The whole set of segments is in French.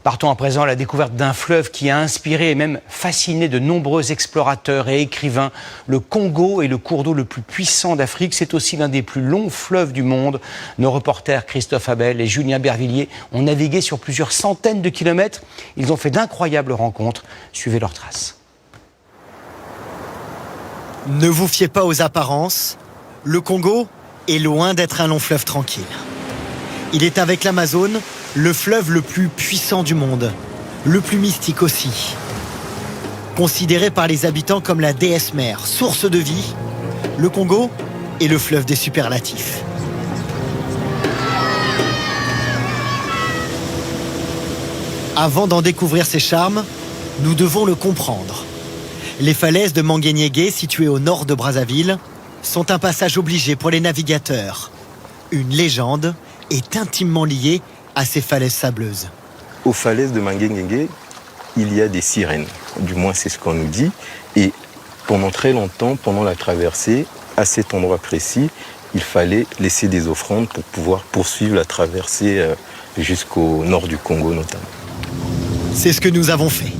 Partons à présent à la découverte d'un fleuve qui a inspiré et même fasciné de nombreux explorateurs et écrivains. Le Congo est le cours d'eau le plus puissant d'Afrique. C'est aussi l'un des plus longs fleuves du monde. Nos reporters Christophe Abel et Julien Bervilliers ont navigué sur plusieurs centaines de kilomètres. Ils ont fait d'incroyables rencontres. Suivez leurs traces. Ne vous fiez pas aux apparences. Le Congo est loin d'être un long fleuve tranquille. Il est avec l'Amazone le fleuve le plus puissant du monde, le plus mystique aussi. Considéré par les habitants comme la déesse mère, source de vie, le Congo est le fleuve des superlatifs. Avant d'en découvrir ses charmes, nous devons le comprendre. Les falaises de Manguéniégué, situées au nord de Brazzaville, sont un passage obligé pour les navigateurs. Une légende est intimement liée à ces falaises sableuses. Aux falaises de Manguéniégué, il y a des sirènes, du moins c'est ce qu'on nous dit. Et pendant très longtemps, pendant la traversée, à cet endroit précis, il fallait laisser des offrandes pour pouvoir poursuivre la traversée jusqu'au nord du Congo notamment. C'est ce que nous avons fait.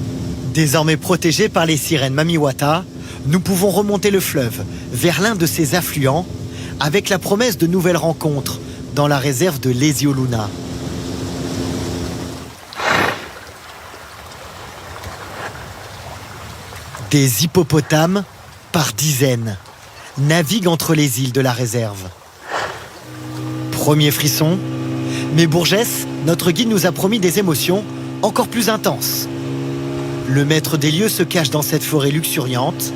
Désormais protégés par les sirènes Mamiwata, nous pouvons remonter le fleuve vers l'un de ses affluents avec la promesse de nouvelles rencontres dans la réserve de Lesioluna. Des hippopotames, par dizaines, naviguent entre les îles de la réserve. Premier frisson, mais Bourgès, notre guide, nous a promis des émotions encore plus intenses. Le maître des lieux se cache dans cette forêt luxuriante,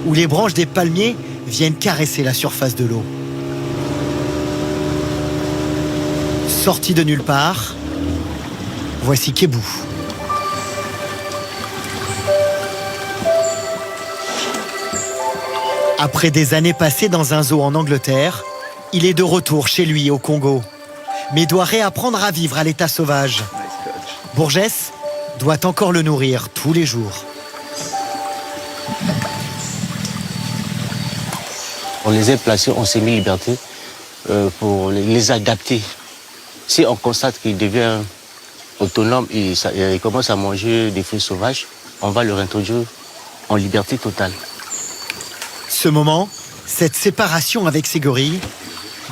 où les branches des palmiers viennent caresser la surface de l'eau. Sorti de nulle part, voici Kébou. Après des années passées dans un zoo en Angleterre, il est de retour chez lui au Congo, mais doit réapprendre à vivre à l'état sauvage. Bourgès doit encore le nourrir tous les jours. On les a placés en semi-liberté pour les adapter. Si on constate qu'il devient autonome et il commence à manger des fruits sauvages, on va le réintroduire en liberté totale. Ce moment, cette séparation avec ses gorilles,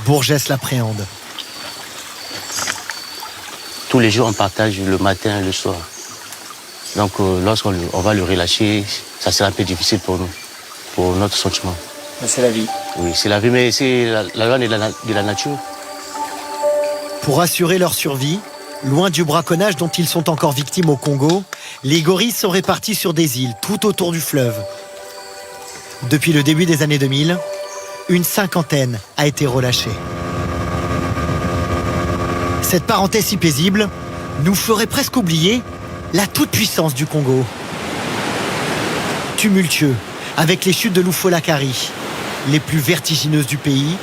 Bourgès l'appréhende. Tous les jours, on partage le matin et le soir. Donc, lorsqu'on va le relâcher, ça sera un peu difficile pour nous, pour notre sentiment. C'est la vie. Oui, c'est la vie, mais c'est la loi de la nature. Pour assurer leur survie, loin du braconnage dont ils sont encore victimes au Congo, les gorilles sont répartis sur des îles tout autour du fleuve. Depuis le début des années 2000, une cinquantaine a été relâchée. Cette parenthèse si paisible nous ferait presque oublier la toute-puissance du Congo. Tumultueux, avec les chutes de l'Oufolakari, les plus vertigineuses du pays,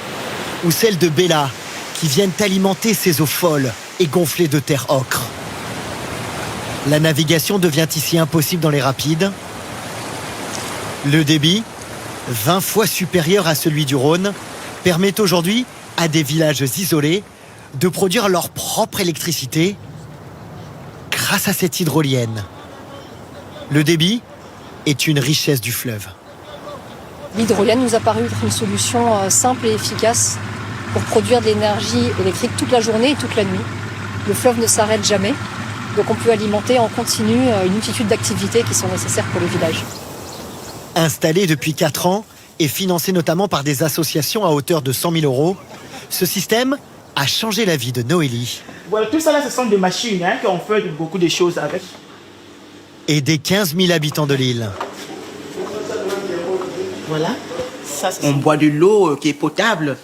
ou celles de Bela, qui viennent alimenter ces eaux folles et gonflées de terre ocre. La navigation devient ici impossible dans les rapides. Le débit, 20 fois supérieur à celui du Rhône, permet aujourd'hui à des villages isolés de produire leur propre électricité grâce à cette hydrolienne. Le débit est une richesse du fleuve. L'hydrolienne nous a paru être une solution simple et efficace pour produire de l'énergie électrique toute la journée et toute la nuit. Le fleuve ne s'arrête jamais, donc on peut alimenter en continu une multitude d'activités qui sont nécessaires pour le village. Installé depuis 4 ans et financé notamment par des associations à hauteur de 100 000 €, ce système a changé la vie de Noélie. Voilà, tout ça là, ce sont des machines qu'on fait beaucoup de choses avec. Et des 15 000 habitants de l'île. Voilà, ça, on boit de l'eau qui est potable.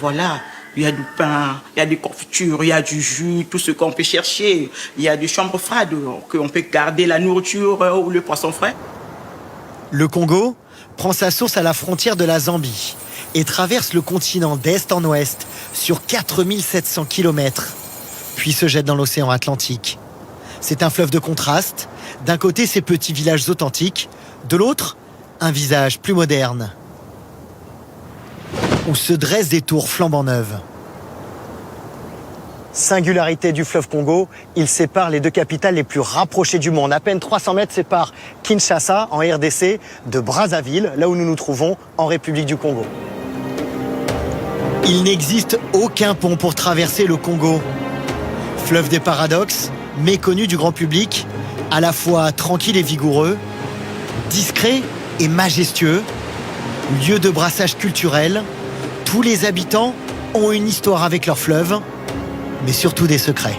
Voilà, il y a du pain, il y a des confitures, il y a du jus, tout ce qu'on peut chercher. Il y a des chambres froides, qu'on peut garder la nourriture ou le poisson frais. Le Congo prend sa source à la frontière de la Zambie et traverse le continent d'est en ouest sur 4700 km, puis se jette dans l'océan Atlantique. C'est un fleuve de contraste. D'un côté, ces petits villages authentiques, de l'autre, un visage plus moderne, où se dressent des tours flambant neuves. Singularité du fleuve Congo, il sépare les deux capitales les plus rapprochées du monde. À peine 300 mètres séparent Kinshasa, en RDC, de Brazzaville, là où nous nous trouvons, en République du Congo. Il n'existe aucun pont pour traverser le Congo. Fleuve des paradoxes, méconnu du grand public, à la fois tranquille et vigoureux, discret et majestueux, lieu de brassage culturel, tous les habitants ont une histoire avec leur fleuve, mais surtout des secrets.